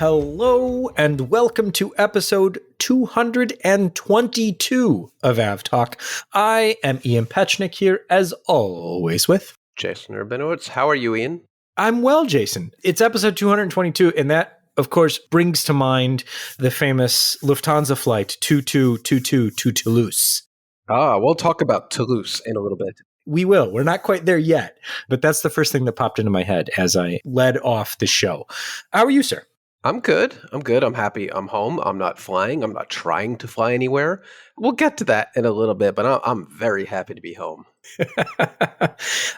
Hello and welcome to episode 222 of AvTalk. I am Ian Petchnick here, as always, with Jason Rabinowitz. How are you, Ian? I'm well, Jason. It's episode 222, and that, of course, brings to mind the famous Lufthansa flight 2222 to Toulouse. We'll talk about Toulouse in a little bit. We will. We're not quite there yet, but that's the first thing that popped into my head as I led off the show. How are you, sir? I'm good. I'm happy. I'm home. I'm not flying. I'm not trying to fly anywhere. We'll get to that in a little bit, but I'm very happy to be home.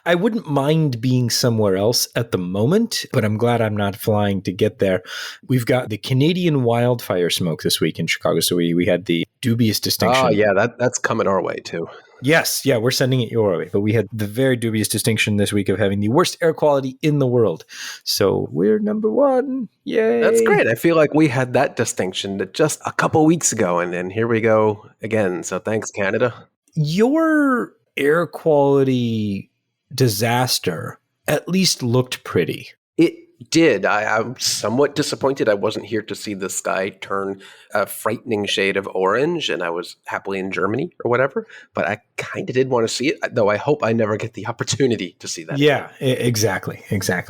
I wouldn't mind being somewhere else at the moment, but I'm glad I'm not flying to get there. We've got the Canadian wildfire smoke this week in Chicago, so we had the dubious distinction. Oh, yeah, that's coming our way, too. Yes, yeah, we're sending it your way, but we had the very dubious distinction this week of having the worst air quality in the world. So we're number one. Yay. That's great. I feel like we had that distinction just a couple weeks ago, and then here we go again. So thanks, Canada. Your air quality disaster at least looked pretty. It did. I'm somewhat disappointed I wasn't here to see the sky turn a frightening shade of orange, and I was happily in Germany or whatever, but I kind of did want to see it, though I hope I never get the opportunity to see that. Yeah, exactly.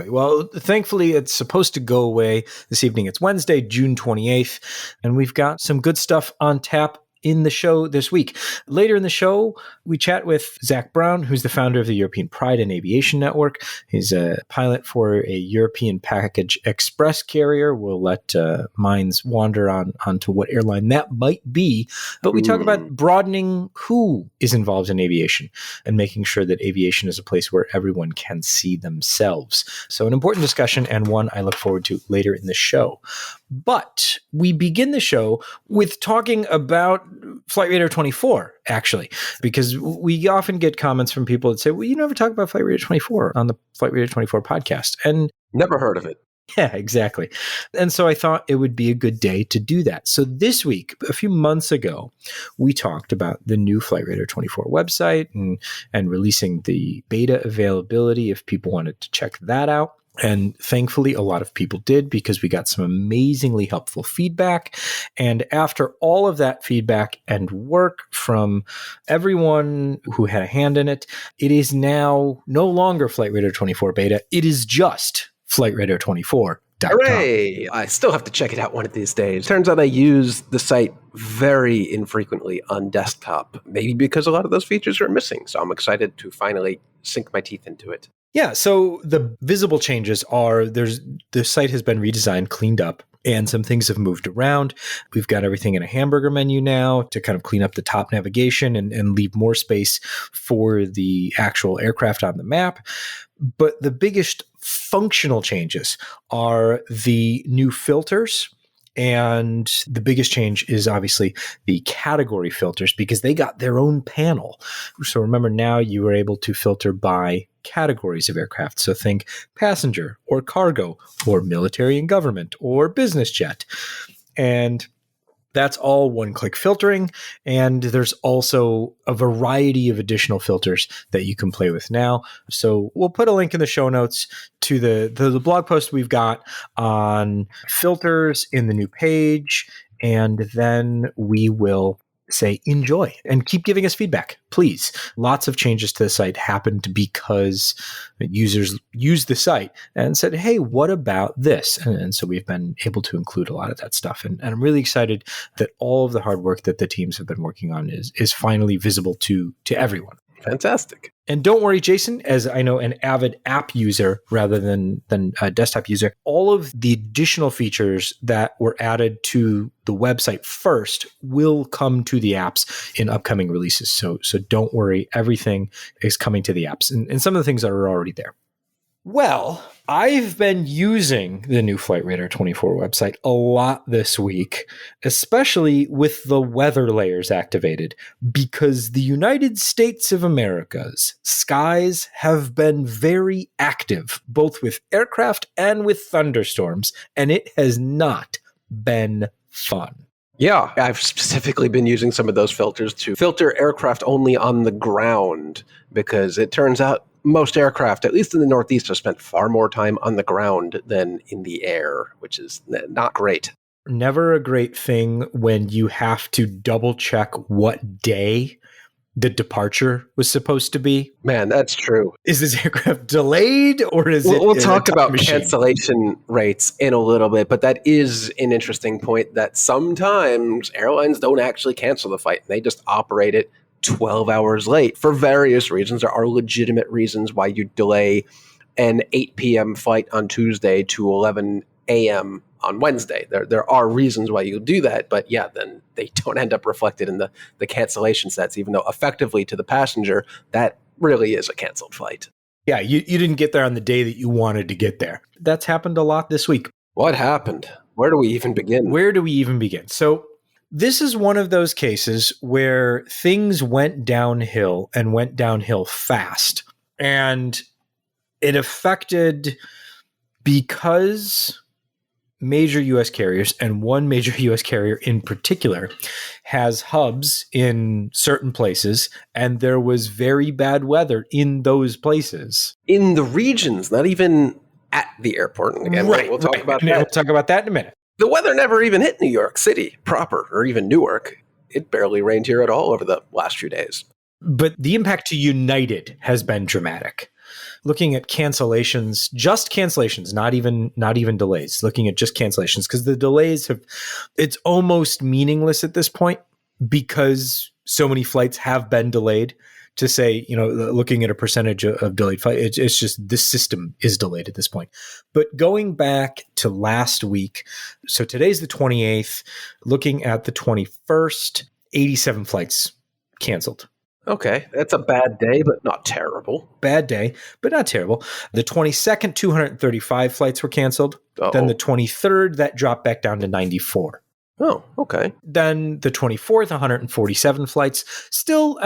Well, thankfully, it's supposed to go away this evening. It's Wednesday, June 28th, and we've got some good stuff on tap in the show this week. Later in the show, we chat with Zac Brown, who's the founder of the European Pride and Aviation Network. He's a pilot for a European package express carrier. We'll let minds wander onto what airline that might be. But we talk about broadening who is involved in aviation and making sure that aviation is a place where everyone can see themselves. So an important discussion, and one I look forward to later in the show. But we begin the show with talking about Flight Radar 24, actually, because we often get comments from people that say, well, you never talk about Flight Radar 24 on the Flight Radar 24 podcast. And never heard of it. Yeah, exactly. And so I thought it would be a good day to do that. So this week, a few months ago, we talked about the new Flight Radar 24 website and releasing the beta availability if people wanted to check that out. And thankfully, a lot of people did because we got some amazingly helpful feedback. And after all of that feedback and work from everyone who had a hand in it, it is now no longer Flight Radar 24 beta. It is just FlightRadar24.com. Hooray! I still have to check it out one of these days. Turns out I use the site very infrequently on desktop, maybe because a lot of those features are missing. So I'm excited to finally sink my teeth into it. Yeah, so the visible changes are the site has been redesigned, cleaned up, and some things have moved around. We've got everything in a hamburger menu now to kind of clean up the top navigation and leave more space for the actual aircraft on the map. But the biggest functional changes are the new filters. And the biggest change is obviously the category filters because they got their own panel. So remember, now you are able to filter by categories of aircraft. So think passenger or cargo or military and government or business jet. And that's all one-click filtering, and there's also a variety of additional filters that you can play with now. So we'll put a link in the show notes to the blog post we've got on filters in the new page, and then we will say enjoy and keep giving us feedback, please. Lots of changes to the site happened because users used the site and said, hey, what about this? And so we've been able to include a lot of that stuff. And I'm really excited that all of the hard work that the teams have been working on is finally visible to everyone. Fantastic. And don't worry, Jason, as I know an avid app user rather than a desktop user, all of the additional features that were added to the website first will come to the apps in upcoming releases. So don't worry, everything is coming to the apps. And some of the things are already there. Well, I've been using the new Flight Radar 24 website a lot this week, especially with the weather layers activated, because the United States of America's skies have been very active, both with aircraft and with thunderstorms, and it has not been fun. Yeah, I've specifically been using some of those filters to filter aircraft only on the ground, because it turns out most aircraft, at least in the Northeast, have spent far more time on the ground than in the air, which is not great. Never a great thing when you have to double check what day the departure was supposed to be. Man, that's true. Is this aircraft delayed or is it? We'll talk a time about machine? cancellation rates in a little bit, but that is an interesting point that sometimes airlines don't actually cancel the flight. They just operate it 12 hours late for various reasons. There are legitimate reasons why you delay an 8 p.m. flight on Tuesday to 11 a.m. on Wednesday. There are reasons why you do that, but yeah, then they don't end up reflected in the cancellation stats, even though effectively to the passenger, that really is a canceled flight. Yeah, you didn't get there on the day that you wanted to get there. That's happened a lot this week. What happened? Where do we even begin? So this is one of those cases where things went downhill and went downhill fast. And it affected because major U.S. carriers, and one major U.S. carrier in particular, has hubs in certain places, and there was very bad weather in those places. In the regions, not even at the airport. And again, we'll talk about that. We'll talk about that in a minute. The weather never even hit New York City proper, or even Newark. It barely rained here at all over the last few days. But the impact to United has been dramatic. Looking at cancellations, just cancellations, not even delays, looking at just cancellations, because the delays it's almost meaningless at this point because so many flights have been delayed to say, looking at a percentage of delayed flight, it's just the system is delayed at this point. But going back to last week, so today's the 28th, looking at the 21st, 87 flights canceled. Okay, that's a bad day, but not terrible. Bad day, but not terrible. The 22nd, 235 flights were canceled. Uh-oh. Then the 23rd, that dropped back down to 94. Oh, okay. Then the 24th, 147 flights. Still,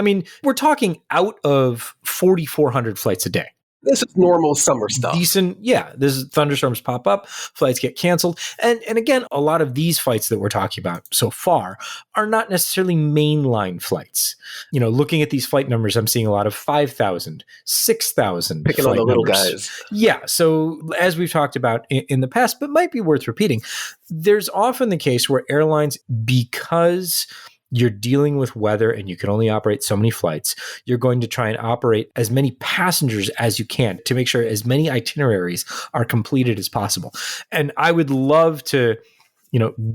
we're talking out of 4,400 flights a day. This is normal summer stuff. Decent, yeah. Thunderstorms pop up, flights get canceled. And again, a lot of these flights that we're talking about so far are not necessarily mainline flights. Looking at these flight numbers, I'm seeing a lot of 5,000, 6,000 picking on the little guys. Yeah. So as we've talked about in the past, but might be worth repeating, there's often the case where airlines, because you're dealing with weather and you can only operate so many flights, you're going to try and operate as many passengers as you can to make sure as many itineraries are completed as possible. And I would love to,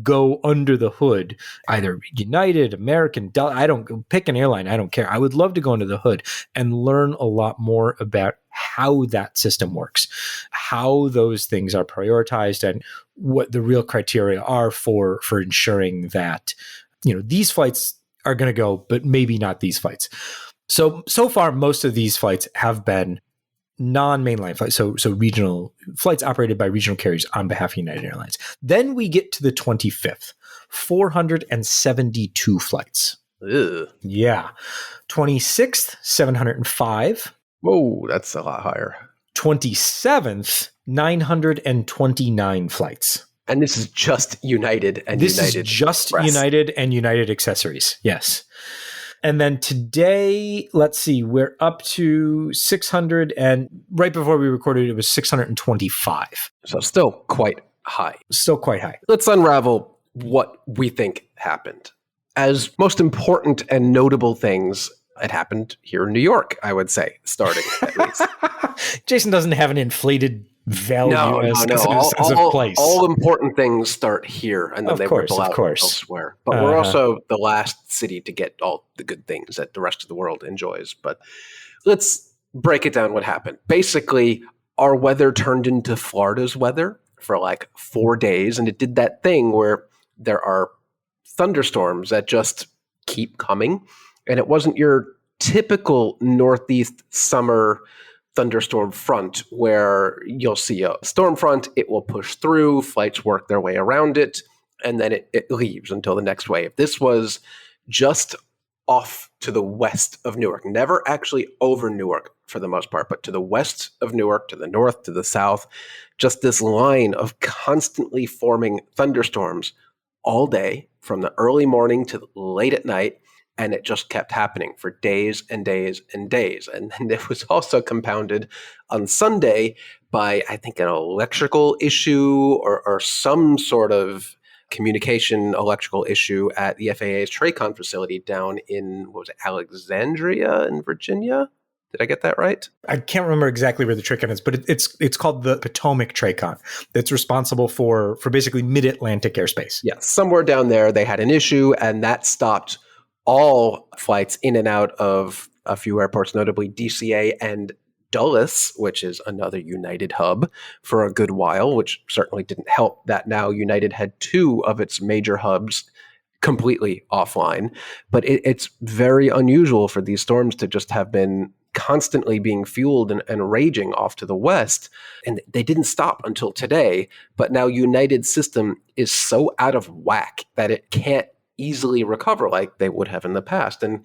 go under the hood, either United, American, I don't pick an airline. I don't care. I would love to go under the hood and learn a lot more about how that system works, how those things are prioritized, and what the real criteria are for ensuring that these flights are going to go, but maybe not these flights. So far, most of these flights have been non-mainline flights, so regional flights operated by regional carriers on behalf of United Airlines. Then we get to the 25th, 472 flights. Ugh. Yeah. 26th, 705. Whoa, that's a lot higher. 27th, 929 flights. And this is just United and this United. This is just Express. United and United accessories. Yes. And then today, let's see, we're up to 600, and right before we recorded, it was 625. So still quite high. Still quite high. Let's unravel what we think happened. As most important and notable things, it happened here in New York, I would say, starting at least. Jason doesn't have an inflated value as a place. All important things start here, and then they ripple out elsewhere. But we're also the last city to get all the good things that the rest of the world enjoys. But let's break it down what happened. Basically, our weather turned into Florida's weather for like 4 days, and it did that thing where there are thunderstorms that just keep coming, and it wasn't your typical Northeast summer thunderstorm front where you'll see a storm front, it will push through, flights work their way around it, and then it leaves until the next wave. This was just off to the west of Newark, never actually over Newark for the most part, but to the west of Newark, to the north, to the south, just this line of constantly forming thunderstorms all day from the early morning to late at night. And it just kept happening for days and days and days. And then it was also compounded on Sunday by, I think, an electrical issue or some sort of communication electrical issue at the FAA's TRACON facility down in, what was it, Alexandria in Virginia? Did I get that right? I can't remember exactly where the TRACON is, but it's called the Potomac TRACON. That's responsible for basically mid-Atlantic airspace. Yeah, somewhere down there they had an issue, and that stopped all flights in and out of a few airports, notably DCA and Dulles, which is another United hub, for a good while, which certainly didn't help that now United had two of its major hubs completely offline. But it's very unusual for these storms to just have been constantly being fueled and raging off to the west. And they didn't stop until today. But now United's system is so out of whack that it can't easily recover like they would have in the past. And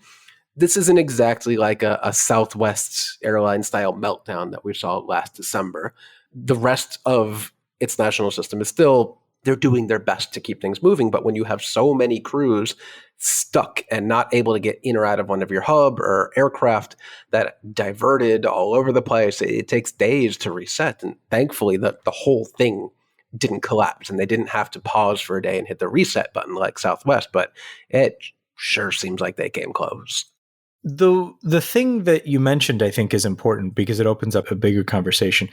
this isn't exactly like a Southwest airline style meltdown that we saw last December. The rest of its national system is still, they're doing their best to keep things moving. But when you have so many crews stuck and not able to get in or out of one of your hub or aircraft that diverted all over the place, it takes days to reset. And thankfully, the whole thing didn't collapse and they didn't have to pause for a day and hit the reset button like Southwest. But it sure seems like they came close. The thing that you mentioned, I think, is important because it opens up a bigger conversation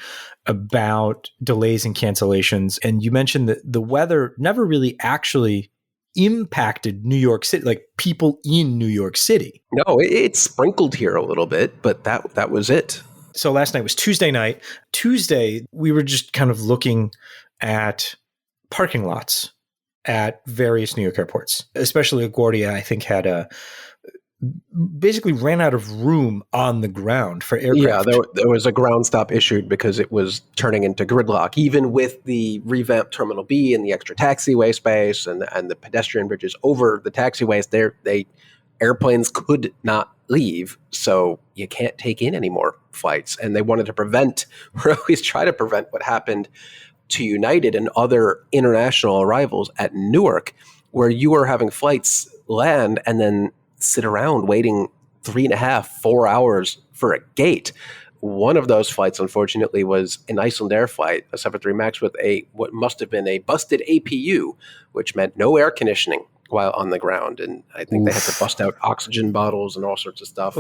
about delays and cancellations. And you mentioned that the weather never really actually impacted New York City, like people in New York City. No, it sprinkled here a little bit, but that was it. So last night was Tuesday night. Tuesday, we were just kind of looking at parking lots at various New York airports, especially LaGuardia, I think, had basically ran out of room on the ground for aircraft. Yeah, there was a ground stop issued because it was turning into gridlock, even with the revamped Terminal B and the extra taxiway space and the pedestrian bridges over the taxiways. Airplanes could not leave, so you can't take in any more flights. And they wanted to prevent, or at least try to prevent, what happened to United and other international arrivals at Newark, where you were having flights land and then sit around waiting 3.5, 4 hours for a gate. One of those flights, unfortunately, was an Iceland Air flight, a 73 MAX with what must have been a busted APU, which meant no air conditioning while on the ground. And I think they had to bust out oxygen bottles and all sorts of stuff.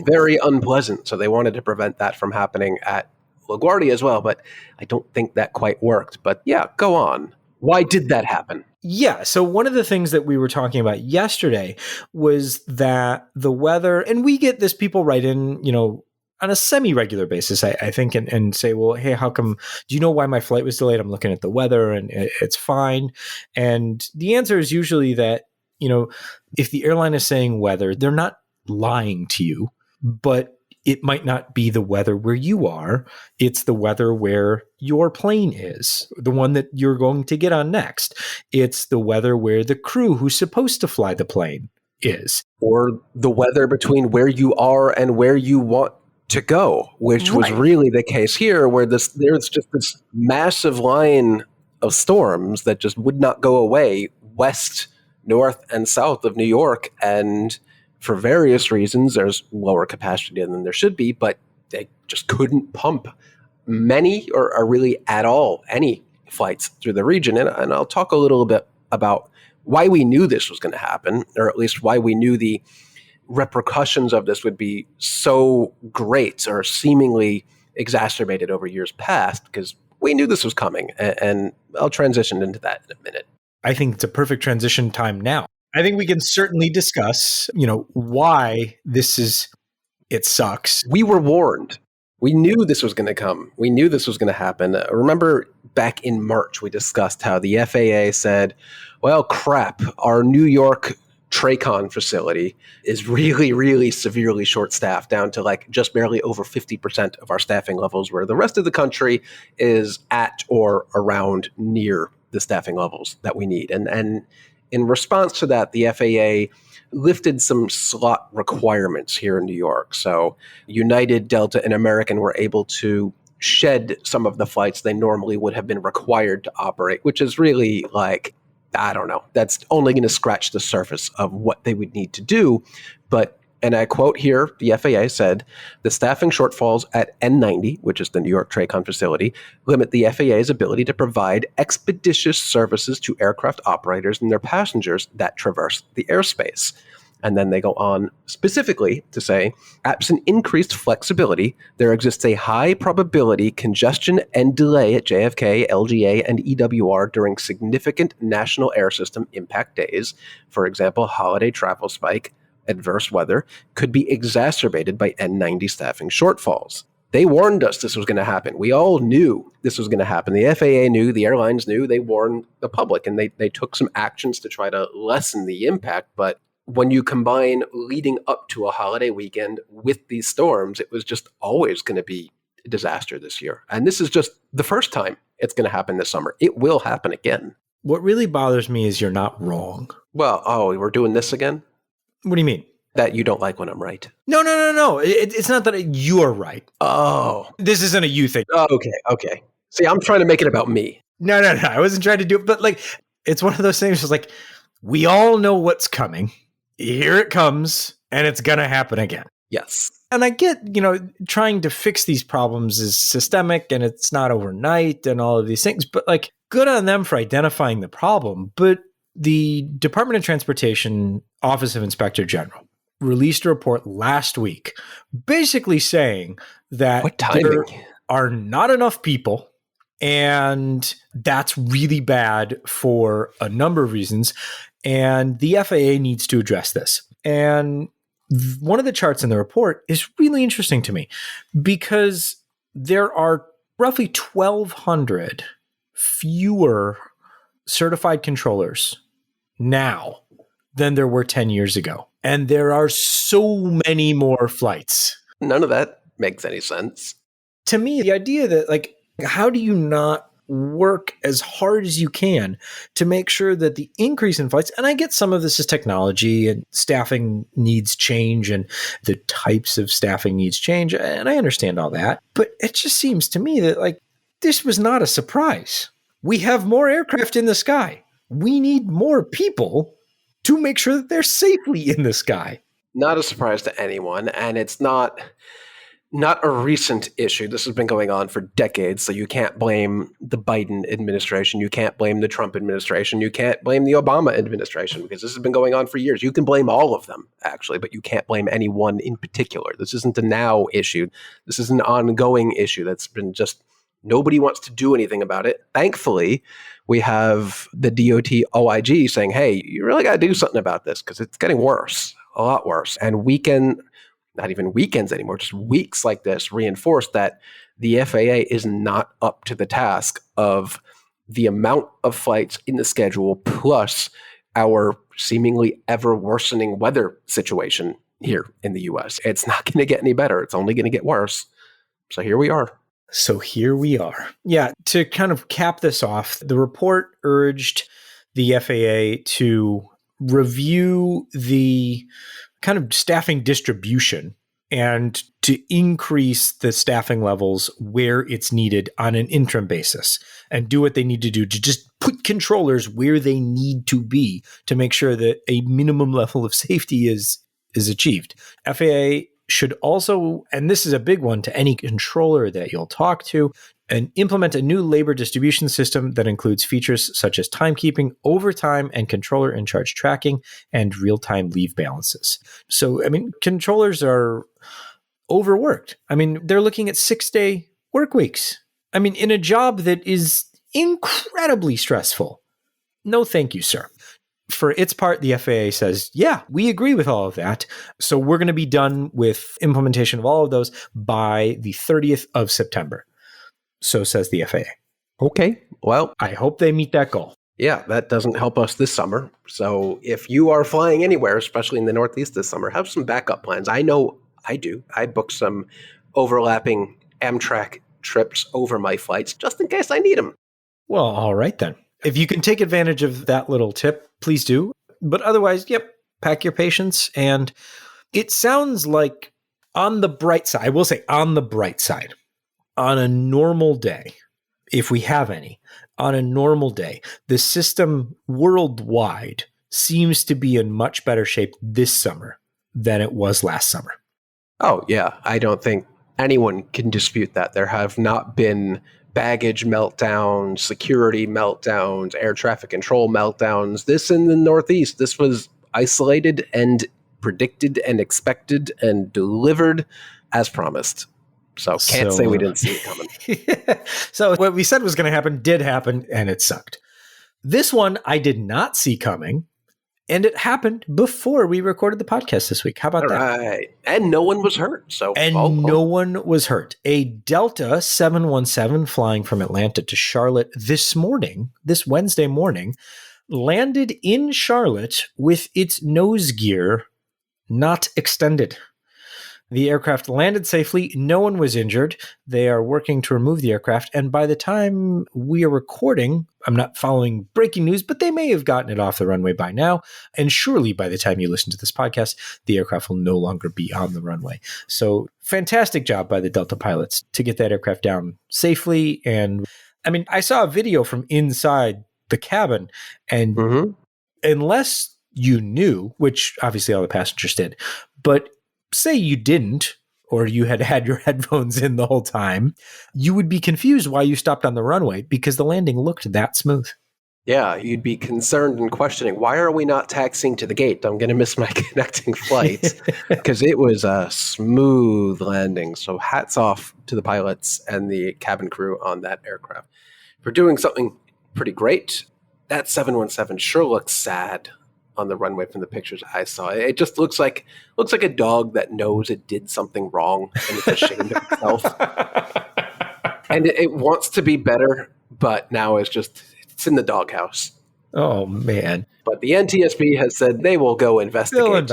Very unpleasant. So they wanted to prevent that from happening at LaGuardia as well, but I don't think that quite worked. But yeah, go on. Why did that happen? Yeah. So one of the things that we were talking about yesterday was that the weather, and we get this, people write in, on a semi-regular basis, I think, and say, well, hey, how come, do you know why my flight was delayed? I'm looking at the weather and it's fine. And the answer is usually that, if the airline is saying weather, they're not lying to you, but it might not be the weather where you are. It's the weather where your plane is, the one that you're going to get on next. It's the weather where the crew who's supposed to fly the plane is. Or the weather between where you are and where you want to go, which was really the case here, where there's just this massive line of storms that just would not go away west, north, and south of New York. And for various reasons, there's lower capacity than there should be, but they just couldn't pump many or really at all any flights through the region. And I'll talk a little bit about why we knew this was going to happen, or at least why we knew the repercussions of this would be so great or seemingly exacerbated over years past, because we knew this was coming. And I'll transition into that in a minute. I think it's a perfect transition time now. I think we can certainly discuss, why it sucks. We were warned. We knew this was going to come. We knew this was going to happen. Remember back in March, we discussed how the FAA said, well, crap, our New York TRACON facility is really, really severely short-staffed, down to like just barely over 50% of our staffing levels, where the rest of the country is at or around near the staffing levels that we need. And in response to that, the FAA lifted some slot requirements here in New York. So United, Delta, and American were able to shed some of the flights they normally would have been required to operate, which is really like I don't know. That's only going to scratch the surface of what they would need to do. But, and I quote here, the FAA said, the staffing shortfalls at N90, which is the New York TRACON facility, limit the FAA's ability to provide expeditious services to aircraft operators and their passengers that traverse the airspace. And then they go on specifically to say, absent increased flexibility, there exists a high probability congestion and delay at JFK, LGA, and EWR during significant national air system impact days. For example, holiday travel spike, adverse weather, could be exacerbated by N90 staffing shortfalls. They warned us this was going to happen. We all knew this was going to happen. The FAA knew, the airlines knew, they warned the public, and they took some actions to try to lessen the impact. But when you combine leading up to a holiday weekend with these storms, it was just always going to be a disaster this year. And this is just the first time it's going to happen this summer. It will happen again. What really bothers me is you're not wrong. Well, we're doing this again? What do you mean? That you don't like when I'm right. No. It's not that you're right. Oh. This isn't a you thing. Oh, okay. See, I'm trying to make it about me. No. I wasn't trying to do it. But like, it's one of those things just like, we all know what's coming. Here it comes, and it's going to happen again. Yes. And I get, trying to fix these problems is systemic and it's not overnight and all of these things, but like, good on them for identifying the problem. But the Department of Transportation Office of Inspector General released a report last week basically saying that there are not enough people, and that's really bad for a number of reasons. And the FAA needs to address this. And one of the charts in the report is really interesting to me because there are roughly 1,200 fewer certified controllers now than there were 10 years ago. And there are so many more flights. None of that makes any sense. To me, the idea that, like, how do you not work as hard as you can to make sure that the increase in flights, and I get some of this is technology and staffing needs change and the types of staffing needs change, and I understand all that, but it just seems to me that like this was not a surprise. We have more aircraft in the sky. We need more people to make sure that they're safely in the sky. Not a surprise to anyone, and it's not a recent issue. This has been going on for decades, so you can't blame the Biden administration. You can't blame the Trump administration. You can't blame the Obama administration because this has been going on for years. You can blame all of them, actually, but you can't blame any one in particular. This isn't a now issue. This is an ongoing issue that's been just nobody wants to do anything about it. Thankfully, we have the DOT OIG saying, hey, you really got to do something about this because it's getting worse, a lot worse. And not even weekends anymore, just weeks like this reinforce that the FAA is not up to the task of the amount of flights in the schedule plus our seemingly ever worsening weather situation here in the US. It's not going to get any better. It's only going to get worse. So here we are. Yeah, to kind of cap this off, the report urged the FAA to review the kind of staffing distribution and to increase the staffing levels where it's needed on an interim basis and do what they need to do to just put controllers where they need to be to make sure that a minimum level of safety is achieved. FAA should also, and this is a big one to any controller that you'll talk to, and implement a new labor distribution system that includes features such as timekeeping, overtime, and controller in charge tracking, and real-time leave balances. So, I mean, controllers are overworked. I mean, they're looking at 6-day work weeks. I mean, in a job that is incredibly stressful. No, thank you, sir. For its part, the FAA says, yeah, we agree with all of that. So we're going to be done with implementation of all of those by the 30th of September. So says the FAA. Okay, well, I hope they meet that goal. Yeah, that doesn't help us this summer. So if you are flying anywhere, especially in the Northeast this summer, have some backup plans. I know I do. I booked some overlapping Amtrak trips over my flights just in case I need them. Well, all right then. If you can take advantage of that little tip, please do. But otherwise, yep, pack your patience. And it sounds like on the bright side, I will say on the bright side, on a normal day, if we have any, on a normal day, the system worldwide seems to be in much better shape this summer than it was last summer. Oh, yeah. I don't think anyone can dispute that. There have not been baggage meltdowns, security meltdowns, air traffic control meltdowns. This in the Northeast, this was isolated and predicted and expected and delivered as promised. So can't say we didn't see it coming. So what we said was going to happen did happen, and it sucked. This one I did not see coming, and it happened before we recorded the podcast this week. How about that? All right. And no one was hurt. No one was hurt. A Delta 717 flying from Atlanta to Charlotte this Wednesday morning, landed in Charlotte with its nose gear not extended. The aircraft landed safely. No one was injured. They are working to remove the aircraft. And by the time we are recording, I'm not following breaking news, but they may have gotten it off the runway by now. And surely by the time you listen to this podcast, the aircraft will no longer be on the runway. So fantastic job by the Delta pilots to get that aircraft down safely. And I mean, I saw a video from inside the cabin, and unless you knew, which obviously all the passengers did, but say you didn't, or you had your headphones in the whole time, you would be confused why you stopped on the runway because the landing looked that smooth. Yeah, you'd be concerned and questioning, why are we not taxiing to the gate? I'm going to miss my connecting flight, because it was a smooth landing. So hats off to the pilots and the cabin crew on that aircraft for doing something pretty great. That 717 sure looks sad on the runway from the pictures I saw. It just looks like a dog that knows it did something wrong and it's ashamed of itself. And it wants to be better, but now it's in the doghouse. Oh, man. But the NTSB has said they will go investigate.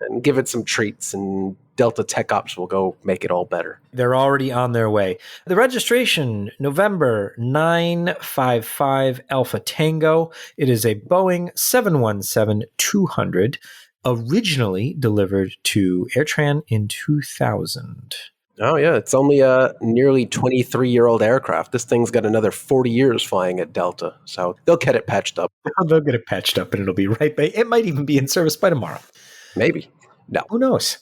And give it some treats, and Delta Tech Ops will go make it all better. They're already on their way. The registration, November 955 Alpha Tango. It is a Boeing 717-200, originally delivered to AirTran in 2000. Oh, yeah. It's only a nearly 23-year-old aircraft. This thing's got another 40 years flying at Delta. So they'll get it patched up. They'll get it patched up, and it'll be right by. It might even be in service by tomorrow. Maybe. No. Who knows?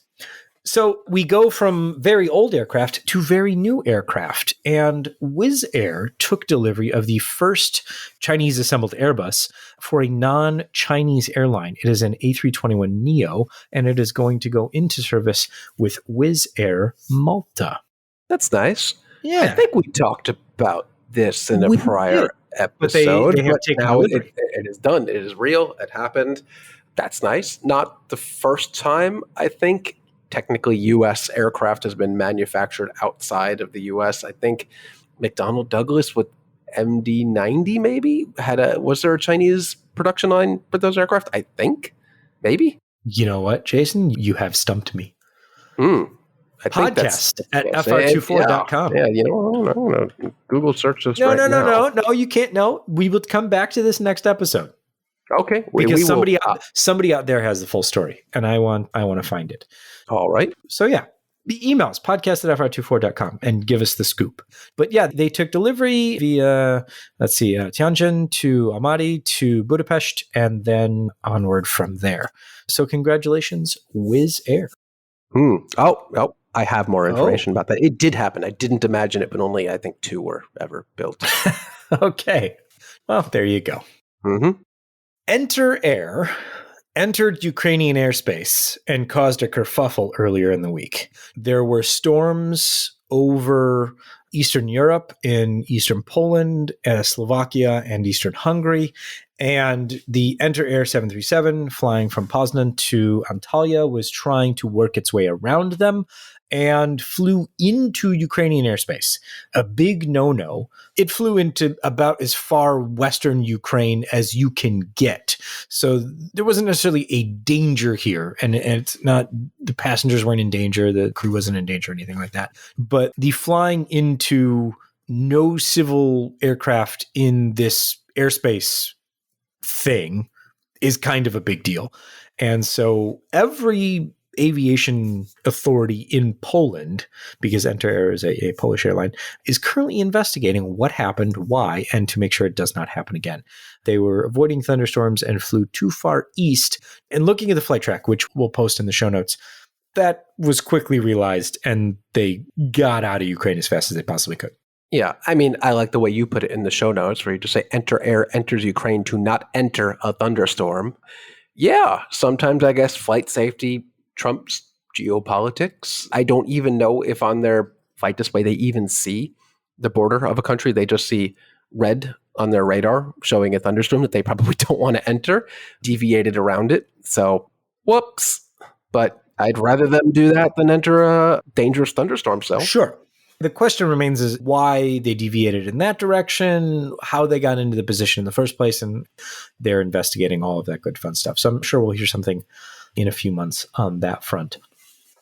So we go from very old aircraft to very new aircraft, and Wizz Air took delivery of the first Chinese assembled Airbus for a non-Chinese airline. It is an A321neo, and it is going to go into service with Wizz Air Malta. That's nice. Yeah. I think we talked about this in a prior episode, but now it is done. It is real. It happened. That's nice. Not the first time, I think. Technically, U.S. aircraft has been manufactured outside of the U.S. I think McDonnell Douglas with MD-90 maybe was there a Chinese production line for those aircraft? I think. Maybe. You know what, Jason? You have stumped me. Podcast at fr24.com. Yeah, I don't know. Google search this now. No, you can't. No, we will come back to this next episode. Okay. Because somebody out there has the full story, and I want to find it. All right. So yeah, the emails, podcast@fr24.com, and give us the scoop. But yeah, they took delivery via, Tianjin to Almaty to Budapest, and then onward from there. So congratulations, Wizz Air. Oh, I have more information about that. It did happen. I didn't imagine it, but only, I think, 2 were ever built. Okay. Well, there you go. Enter Air entered Ukrainian airspace and caused a kerfuffle earlier in the week. There were storms over Eastern Europe, in Eastern Poland, Slovakia, and Eastern Hungary. And the Enter Air 737 flying from Poznan to Antalya was trying to work its way around them and flew into Ukrainian airspace. A big no-no. It flew into about as far western Ukraine as you can get. So there wasn't necessarily a danger here. And it's not, the passengers weren't in danger, the crew wasn't in danger or anything like that. But the flying into no civil aircraft in this airspace thing is kind of a big deal. And so every aviation authority in Poland, because Enter Air is a Polish airline, is currently investigating what happened, why, and to make sure it does not happen again. They were avoiding thunderstorms and flew too far east. And looking at the flight track, which we'll post in the show notes, that was quickly realized, and they got out of Ukraine as fast as they possibly could. Yeah, I mean, I like the way you put it in the show notes, where you just say, Enter Air enters Ukraine to not enter a thunderstorm. Yeah, sometimes I guess flight safety trumps geopolitics. I don't even know if on their flight display they even see the border of a country. They just see red on their radar showing a thunderstorm that they probably don't want to enter, deviated around it. So, whoops. But I'd rather them do that than enter a dangerous thunderstorm cell. Sure. The question remains is why they deviated in that direction, how they got into the position in the first place, and they're investigating all of that good fun stuff. So I'm sure we'll hear something in a few months on that front.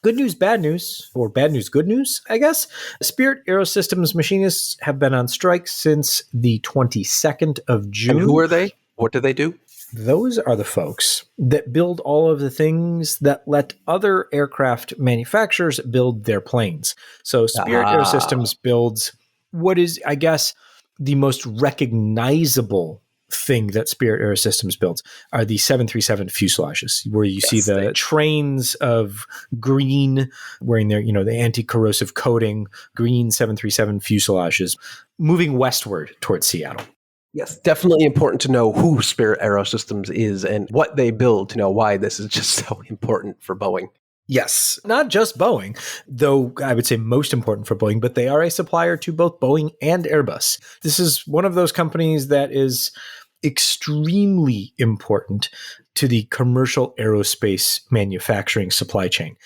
Good news, bad news, or bad news, good news, I guess. Spirit Aerosystems machinists have been on strike since the 22nd of June. And who are they? What do they do? Those are the folks that build all of the things that let other aircraft manufacturers build their planes. So Spirit Aerosystems builds what is, I guess, the most recognizable thing that Spirit Aerosystems builds are the 737 fuselages, where you see the trains of green wearing their, the anti-corrosive coating, green 737 fuselages moving westward towards Seattle. Yes, definitely important to know who Spirit Aerosystems is and what they build to know why this is just so important for Boeing. Yes, not just Boeing, though I would say most important for Boeing, but they are a supplier to both Boeing and Airbus. This is one of those companies that is extremely important to the commercial aerospace manufacturing supply chain.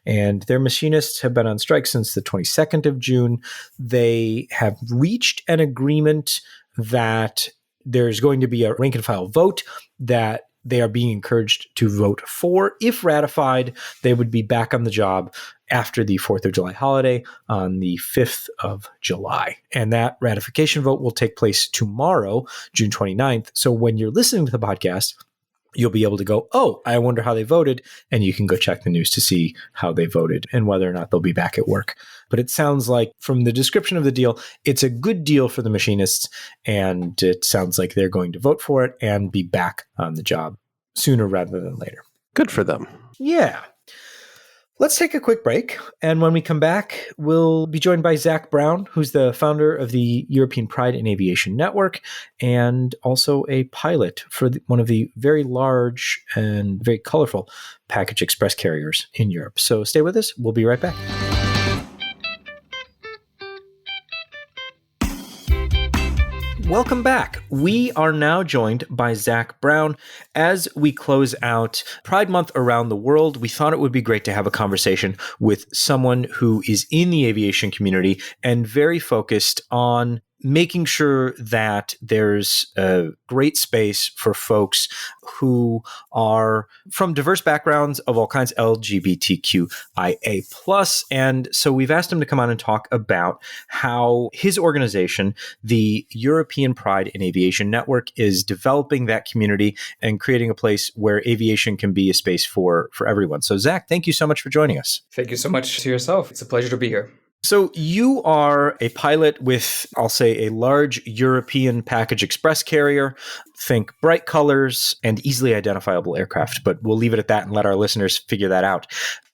And their machinists have been on strike since the 22nd of June. They have reached an agreement that there's going to be a rank and file vote that they are being encouraged to vote for. If ratified, they would be back on the job after the 4th of July holiday on the 5th of July. And that ratification vote will take place tomorrow, June 29th. So when you're listening to the podcast, you'll be able to go, oh, I wonder how they voted. And you can go check the news to see how they voted and whether or not they'll be back at work. But it sounds like from the description of the deal, it's a good deal for the machinists. And it sounds like they're going to vote for it and be back on the job sooner rather than later. Good for them. Yeah. Let's take a quick break. And when we come back, we'll be joined by Zac Brown, who's the founder of the European Pride in Aviation Network and also a pilot for one of the very large and very colorful package express carriers in Europe. So stay with us. We'll be right back. Welcome back. We are now joined by Zac Brown. As we close out Pride Month around the world, we thought it would be great to have a conversation with someone who is in the aviation community and very focused on making sure that there's a great space for folks who are from diverse backgrounds of all kinds, LGBTQIA+. And so we've asked him to come on and talk about how his organization, the European Pride in Aviation Network, is developing that community and creating a place where aviation can be a space for everyone. So Zac, thank you so much for joining us. Thank you so much to yourself. It's a pleasure to be here. So you are a pilot with, I'll say, a large European package express carrier. Think bright colors and easily identifiable aircraft, but we'll leave it at that and let our listeners figure that out.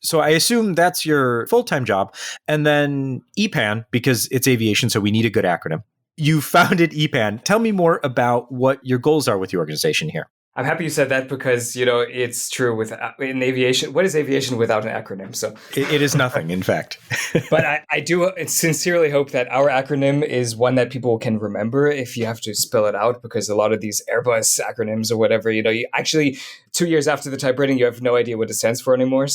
So I assume that's your full-time job. And then EPAN, because it's aviation, so we need a good acronym. You founded EPAN. Tell me more about what your goals are with the organization here. I'm happy you said that because, it's true in aviation. What is aviation without an acronym? So it is nothing, in fact. But I do sincerely hope that our acronym is one that people can remember if you have to spell it out, because a lot of these Airbus acronyms or whatever, you actually 2 years after the typewriting, you have no idea what it stands for anymore.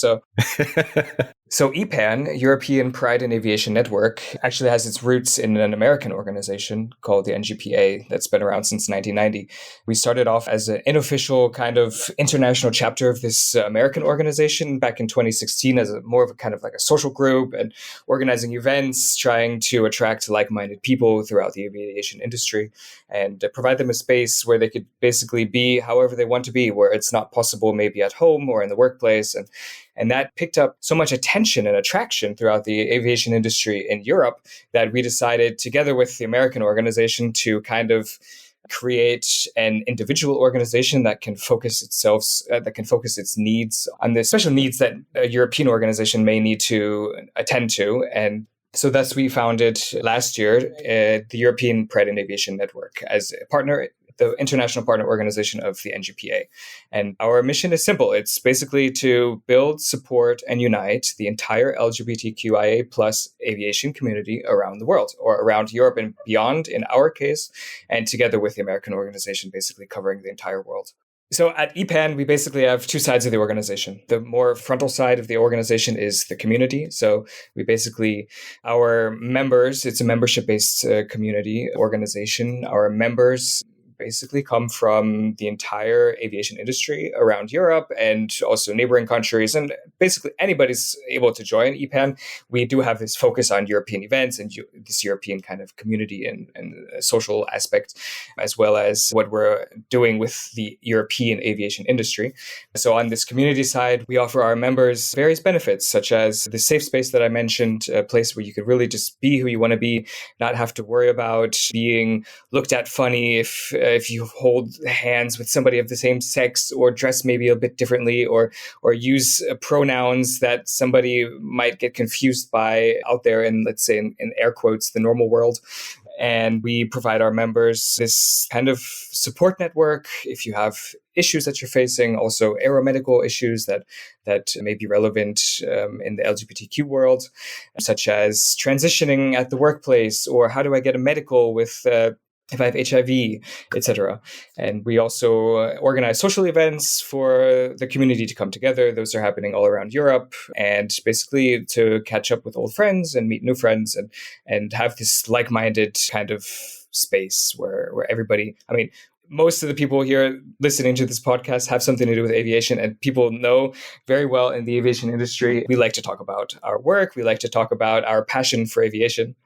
So EPAN, European Pride in Aviation Network, actually has its roots in an American organization called the NGPA that's been around since 1990. We started off as an unofficial kind of international chapter of this American organization back in 2016 as more of a kind of like a social group and organizing events, trying to attract like-minded people throughout the aviation industry and provide them a space where they could basically be however they want to be, where it's not possible maybe at home or in the workplace. And And that picked up so much attention and attraction throughout the aviation industry in Europe that we decided, together with the American organization, to kind of create an individual organization that can focus its needs on the special needs that a European organization may need to attend to. And so thus we founded last year the European Pride in Aviation Network as a partner, the international partner organization of the NGPA. And our mission is simple. It's basically to build, support, and unite the entire LGBTQIA plus aviation community around the world, or around Europe and beyond in our case, and together with the American organization, basically covering the entire world. So at EPAN, we basically have two sides of the organization. The more frontal side of the organization is the community. So we basically, our members, it's a membership-based community organization. Our members basically come from the entire aviation industry around Europe and also neighboring countries. And basically anybody's able to join EPAN. We do have this focus on European events and this European kind of community and social aspect, as well as what we're doing with the European aviation industry. So on this community side, we offer our members various benefits, such as the safe space that I mentioned, a place where you could really just be who you want to be, not have to worry about being looked at funny if you hold hands with somebody of the same sex, or dress maybe a bit differently, or use pronouns that somebody might get confused by out there in, let's say, in air quotes, the normal world. And we provide our members this kind of support network if you have issues that you're facing, also aeromedical issues that may be relevant in the LGBTQ world, such as transitioning at the workplace, or how do I get a medical with if I have HIV, etc. And we also organize social events for the community to come together. Those are happening all around Europe, and basically to catch up with old friends and meet new friends and have this like-minded kind of space where everybody, I mean, most of the people here listening to this podcast have something to do with aviation, and people know very well in the aviation industry, we like to talk about our work. We like to talk about our passion for aviation.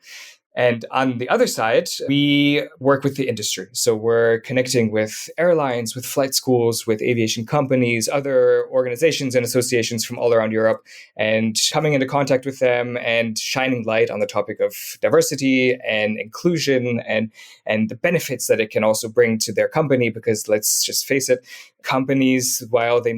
And on the other side, we work with the industry. So we're connecting with airlines, with flight schools, with aviation companies, other organizations and associations from all around Europe, and coming into contact with them and shining light on the topic of diversity and inclusion and the benefits that it can also bring to their company. Because let's just face it, companies, while they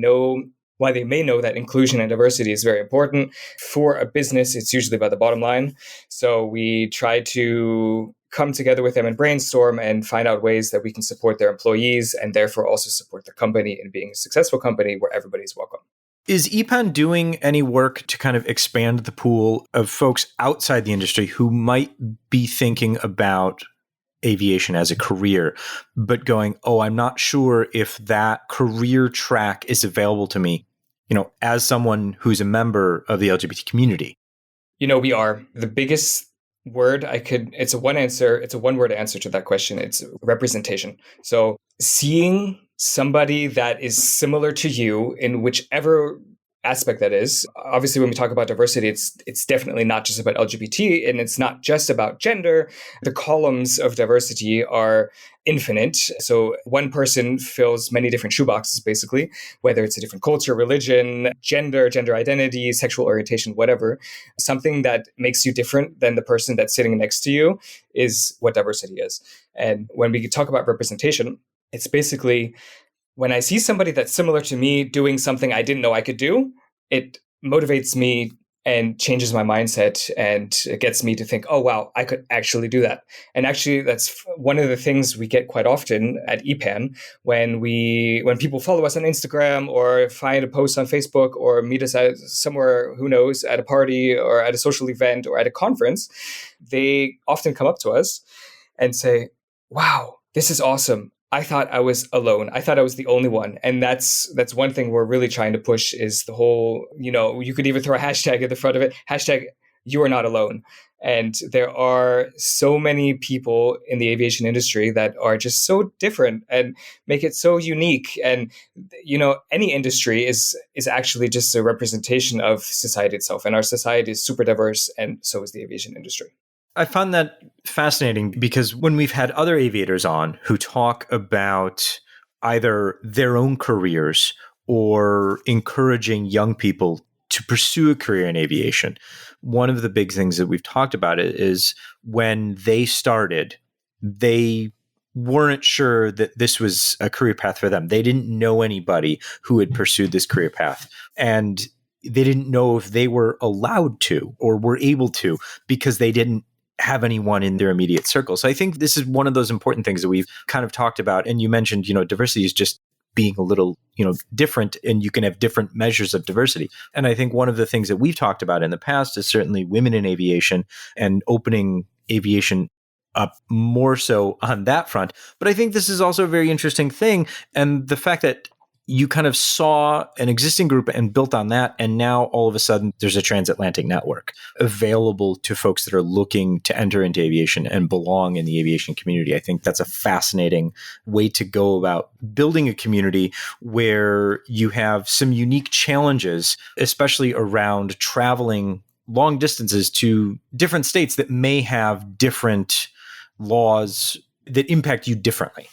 may know that inclusion and diversity is very important, for a business, it's usually about the bottom line. So we try to come together with them and brainstorm and find out ways that we can support their employees and therefore also support their company in being a successful company where everybody's welcome. Is EPAN doing any work to kind of expand the pool of folks outside the industry who might be thinking about aviation as a career, but going, oh, I'm not sure if that career track is available to me, as someone who's a member of the LGBT community? We are. The biggest word it's a one-word answer to that question. It's representation. So seeing somebody that is similar to you in whichever aspect that is. Obviously, when we talk about diversity, it's definitely not just about LGBT, and it's not just about gender. The columns of diversity are infinite. So one person fills many different shoeboxes, basically, whether it's a different culture, religion, gender identity, sexual orientation, whatever. Something that makes you different than the person that's sitting next to you is what diversity is. And when we talk about representation, it's basically when I see somebody that's similar to me doing something I didn't know I could do, it motivates me and changes my mindset, and it gets me to think, oh, wow, I could actually do that. And actually, that's one of the things we get quite often at EPAN when people follow us on Instagram or find a post on Facebook or meet us at somewhere, who knows, at a party or at a social event or at a conference. They often come up to us and say, wow, this is awesome. I thought I was alone. I thought I was the only one. And that's one thing we're really trying to push is the whole, you could even throw a hashtag at the front of it, #you are not alone. And there are so many people in the aviation industry that are just so different and make it so unique. And, any industry is actually just a representation of society itself. And our society is super diverse, and so is the aviation industry. I found that fascinating because when we've had other aviators on who talk about either their own careers or encouraging young people to pursue a career in aviation, one of the big things that we've talked about is when they started, they weren't sure that this was a career path for them. They didn't know anybody who had pursued this career path. And they didn't know if they were allowed to or were able to because they didn't have anyone in their immediate circle. So I think this is one of those important things that we've kind of talked about. And you mentioned, diversity is just being a little, different, and you can have different measures of diversity. And I think one of the things that we've talked about in the past is certainly women in aviation and opening aviation up more so on that front. But I think this is also a very interesting thing. And the fact that you kind of saw an existing group and built on that. And now all of a sudden there's a transatlantic network available to folks that are looking to enter into aviation and belong in the aviation community. I think that's a fascinating way to go about building a community where you have some unique challenges, especially around traveling long distances to different states that may have different laws that impact you differently.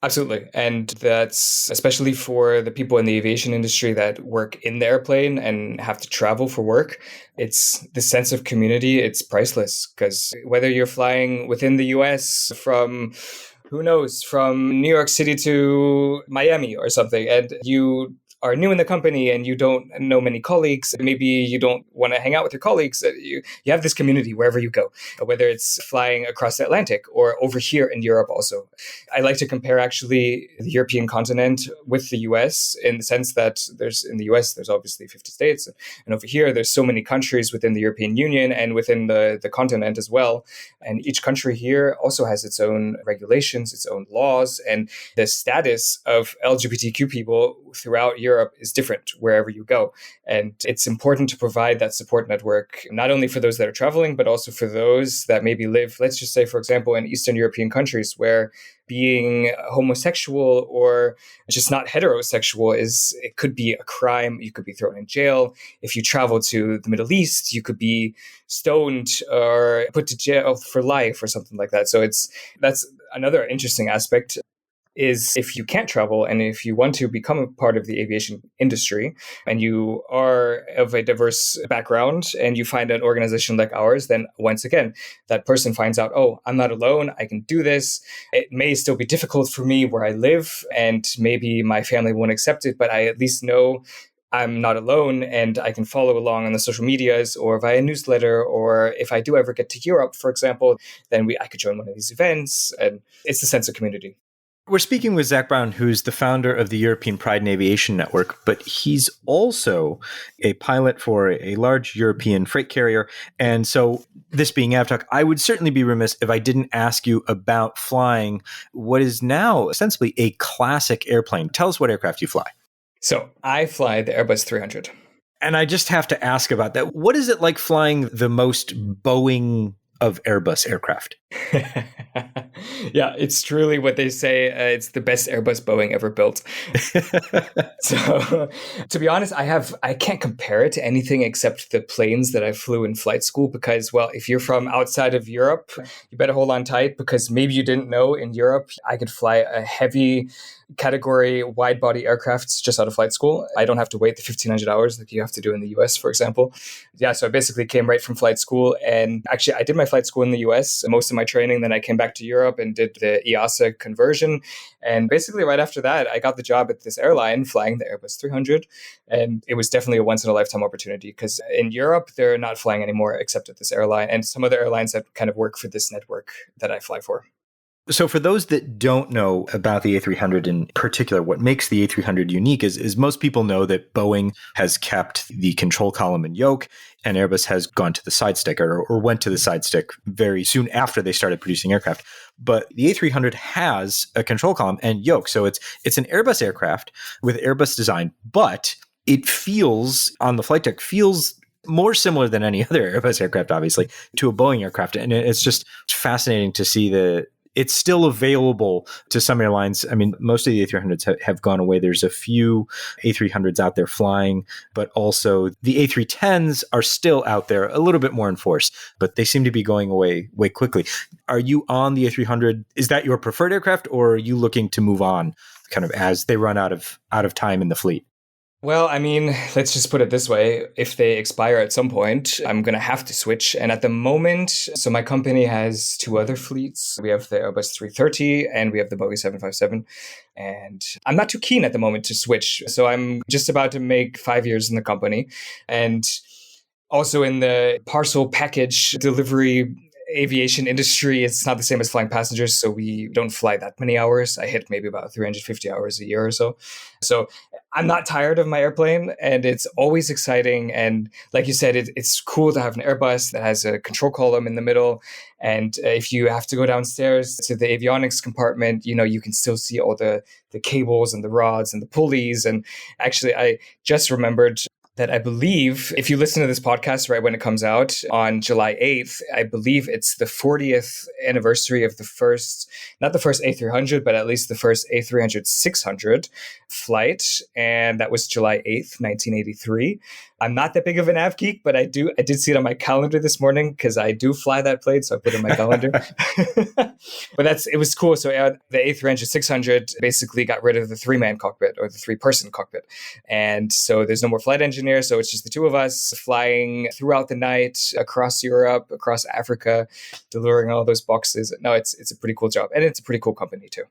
Absolutely. And that's especially for the people in the aviation industry that work in the airplane and have to travel for work. It's the sense of community. It's priceless, because whether you're flying within the US from, who knows, from New York City to Miami or something, and you are new in the company and you don't know many colleagues, maybe you don't want to hang out with your colleagues, you have this community wherever you go, whether it's flying across the Atlantic or over here in Europe also. I like to compare actually the European continent with the US in the sense that in the US, there's obviously 50 states. And over here, there's so many countries within the European Union and within the continent as well. And each country here also has its own regulations, its own laws, and the status of LGBTQ people throughout Europe is different wherever you go. And it's important to provide that support network, not only for those that are traveling, but also for those that maybe live, let's just say, for example, in Eastern European countries where being homosexual or just not heterosexual it could be a crime. You could be thrown in jail. If you travel to the Middle East, you could be stoned or put to jail for life or something like that. So that's another interesting aspect, is if you can't travel and if you want to become a part of the aviation industry and you are of a diverse background and you find an organization like ours, then once again, that person finds out, oh, I'm not alone. I can do this. It may still be difficult for me where I live and maybe my family won't accept it, but I at least know I'm not alone and I can follow along on the social medias or via newsletter, or if I do ever get to Europe, for example, then I could join one of these events, and it's the sense of community. We're speaking with Zac Brown, who's the founder of the European Pride in Aviation Network, but he's also a pilot for a large European freight carrier. And so this being AvTalk, I would certainly be remiss if I didn't ask you about flying what is now ostensibly a classic airplane. Tell us what aircraft you fly. So I fly the Airbus 300. And I just have to ask about that. What is it like flying the most Boeing of Airbus aircraft? Yeah, it's truly what they say. It's the best Airbus Boeing ever built. So, to be honest, I can't compare it to anything except the planes that I flew in flight school, because, well, if you're from outside of Europe, you better hold on tight, because maybe you didn't know, in Europe, I could fly a heavy category wide body aircrafts just out of flight school. I don't have to wait the 1,500 hours like you have to do in the US, for example. Yeah, so I basically came right from flight school. And actually, I did my flight school in the US, most of my training. Then I came back to Europe and did the EASA conversion. And basically, right after that, I got the job at this airline flying the Airbus 300. And it was definitely a once in a lifetime opportunity, because in Europe, they're not flying anymore except at this airline and some other airlines that kind of work for this network that I fly for. So for those that don't know about the A300 in particular, what makes the A300 unique is most people know that Boeing has kept the control column and yoke, and Airbus has gone to the side stick or went to the side stick very soon after they started producing aircraft. But the A300 has a control column and yoke. So it's an Airbus aircraft with Airbus design, but it feels, on the flight deck, feels more similar than any other Airbus aircraft, obviously, to a Boeing aircraft. And it's just fascinating to see it's still available to some airlines. I mean, most of the A300s have gone away. There's a few A300s out there flying, but also the A310s are still out there, a little bit more in force, but they seem to be going away way quickly. Are you on the A300? Is that your preferred aircraft, or are you looking to move on kind of as they run out of time in the fleet? Well, I mean, let's just put it this way. If they expire at some point, I'm going to have to switch. And at the moment, so my company has two other fleets. We have the Airbus 330 and we have the Boeing 757. And I'm not too keen at the moment to switch. So I'm just about to make 5 years in the company. And also in the parcel package delivery aviation industry, it's not the same as flying passengers. So we don't fly that many hours. I hit maybe about 350 hours a year or so. So I'm not tired of my airplane, and it's always exciting. And like you said, it's cool to have an Airbus that has a control column in the middle. And if you have to go downstairs to the avionics compartment, you can still see all the cables and the rods and the pulleys. And actually, I just remembered that I believe if you listen to this podcast right when it comes out on July 8th, I believe it's the 40th anniversary of the first, not the first A300, but at least the first A300-600 flight. And that was July 8th, 1983. I'm not that big of an av geek, but I did see it on my calendar this morning because I do fly that plane, so I put it in my calendar. But it was cool. So the A300-600 basically got rid of the three-man cockpit or the three-person cockpit. And so there's no more flight engineer. So it's just the two of us flying throughout the night across Europe, across Africa, delivering all those boxes. No, it's a pretty cool job. And it's a pretty cool company too.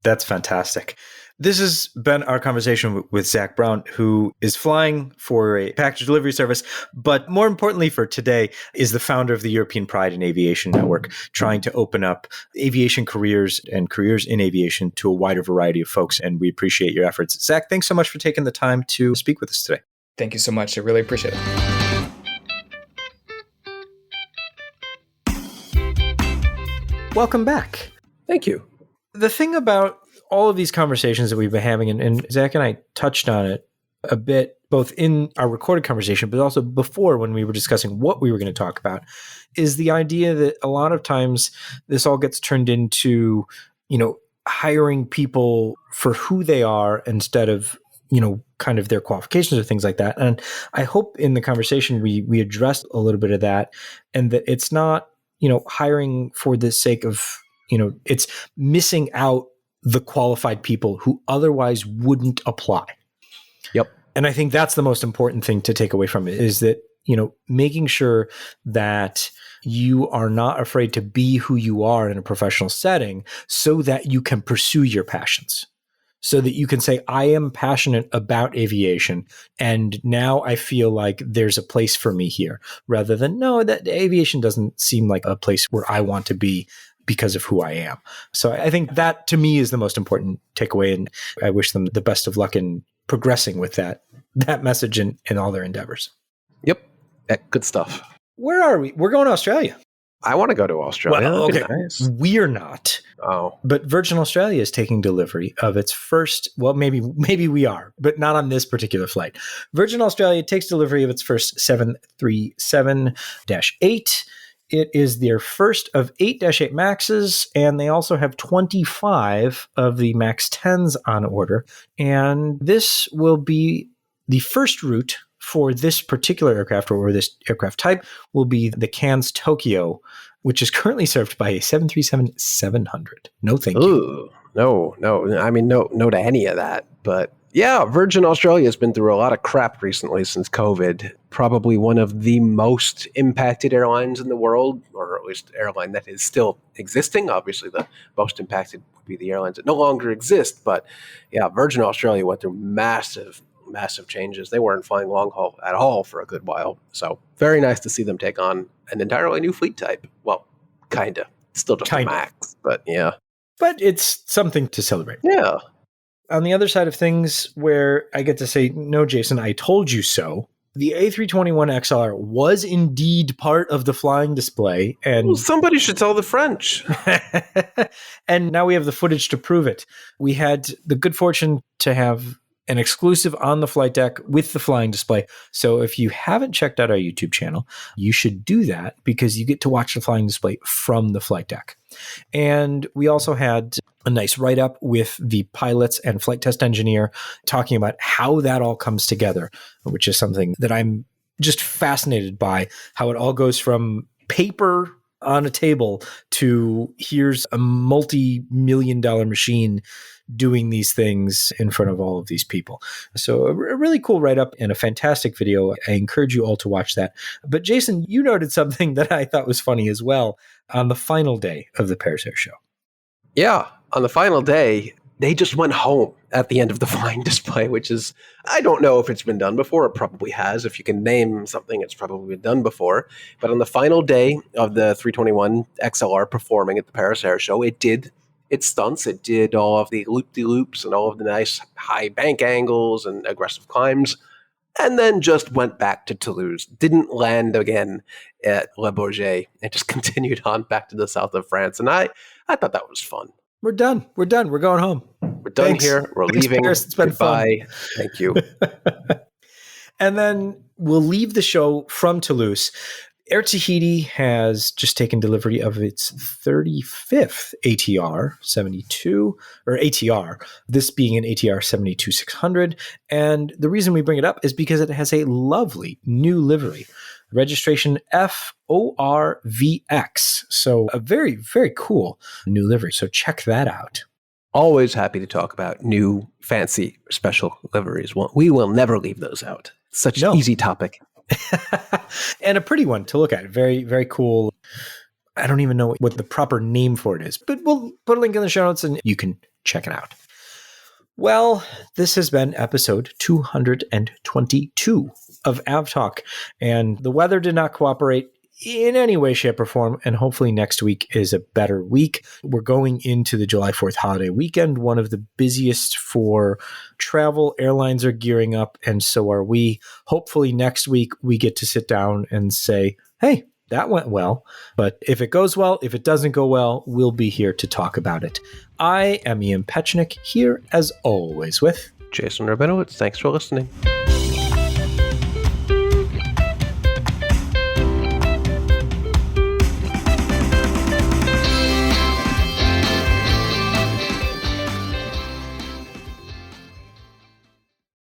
That's fantastic. This has been our conversation with Zac Brown, who is flying for a package delivery service, but more importantly for today is the founder of the European Pride in Aviation Network, trying to open up aviation careers and careers in aviation to a wider variety of folks. And we appreciate your efforts. Zac, thanks so much for taking the time to speak with us today. Thank you so much. I really appreciate it. Welcome back. Thank you. The thing about all of these conversations that we've been having, and Zac and I touched on it a bit, both in our recorded conversation, but also before when we were discussing what we were going to talk about, is the idea that a lot of times this all gets turned into, hiring people for who they are instead of, kind of their qualifications or things like that. And I hope in the conversation we addressed a little bit of that, and that it's not, hiring for the sake of, it's missing out the qualified people who otherwise wouldn't apply. Yep. And I think that's the most important thing to take away from it is that, making sure that you are not afraid to be who you are in a professional setting so that you can pursue your passions. So that you can say, I am passionate about aviation, and now I feel like there's a place for me here, rather than, no, that aviation doesn't seem like a place where I want to be because of who I am. So I think that to me is the most important takeaway, and I wish them the best of luck in progressing with that message in all their endeavors. Yep. Good stuff. Where are we? We're going to Australia. I want to go to Australia. Well, okay, nice. We're not. Oh, but Virgin Australia is taking delivery of its first. Well, maybe we are, but not on this particular flight. Virgin Australia takes delivery of its first 737-8. It is their first of 8-8 Maxes, and they also have 25 of the Max 10s on order. And this will be the first route for this particular aircraft, or this aircraft type, will be the Cairns Tokyo, which is currently served by a 737-700. No, thank you. No. I mean, no to any of that. But yeah, Virgin Australia has been through a lot of crap recently since COVID. Probably one of the most impacted airlines in the world, or at least airline that is still existing. Obviously, the most impacted would be the airlines that no longer exist. But yeah, Virgin Australia went through massive changes. They weren't flying long haul at all for a good while. So very nice to see them take on an entirely new fleet type. Well, kind of. Still just a Max, but yeah. But it's something to celebrate. Yeah. On the other side of things, where I get to say, no, Jason, I told you so. The A321XLR was indeed part of the flying display. And somebody should tell the French. And now we have the footage to prove it. We had the good fortune to have an exclusive on the flight deck with the flying display. So if you haven't checked out our YouTube channel, you should do that because you get to watch the flying display from the flight deck. And we also had a nice write-up with the pilots and flight test engineer talking about how that all comes together, which is something that I'm just fascinated by, how it all goes from paper on a table to here's a multi-million-dollar machine doing these things in front of all of these people. So a really cool write-up and a fantastic video. I encourage you all to watch that. But Jason, you noted something that I thought was funny as well on the final day of the Paris Air Show. Yeah, on the final day, they just went home at the end of the flying display, which is, I don't know if it's been done before. It probably has. If you can name something, it's probably been done before. But on the final day of the 321 XLR performing at the Paris Air Show, it did its stunts. It did all of the loop-de-loops and all of the nice high bank angles and aggressive climbs, and then just went back to Toulouse. Didn't land again at Le Bourget and just continued on back to the south of France. And I thought that was fun. We're done. We're done. We're going home. We're done here. We're leaving. Paris. It's been Goodbye. fun. Thank you. And then we'll leave the show from Toulouse. Air Tahiti has just taken delivery of its 35th ATR 72, or ATR, this being an ATR 72-600. And the reason we bring it up is because it has a lovely new livery. Registration FORVX. So a very, very cool new livery. So check that out. Always happy to talk about new, fancy, special liveries. We will never leave those out. Such an easy topic. And a pretty one to look at. Very, very cool. I don't even know what the proper name for it is, but we'll put a link in the show notes and you can check it out. Well, this has been episode 222 of AvTalk, and the weather did not cooperate in any way, shape, or form, and hopefully next week is a better week. We're going into the July 4th holiday weekend, one of the busiest for travel. Airlines are gearing up, and so are we. Hopefully next week we get to sit down and say, hey, that went well. But if it goes well, if it doesn't go well, we'll be here to talk about it. I am Ian Petchnick, here as always with Jason Rabinowitz. Thanks for listening.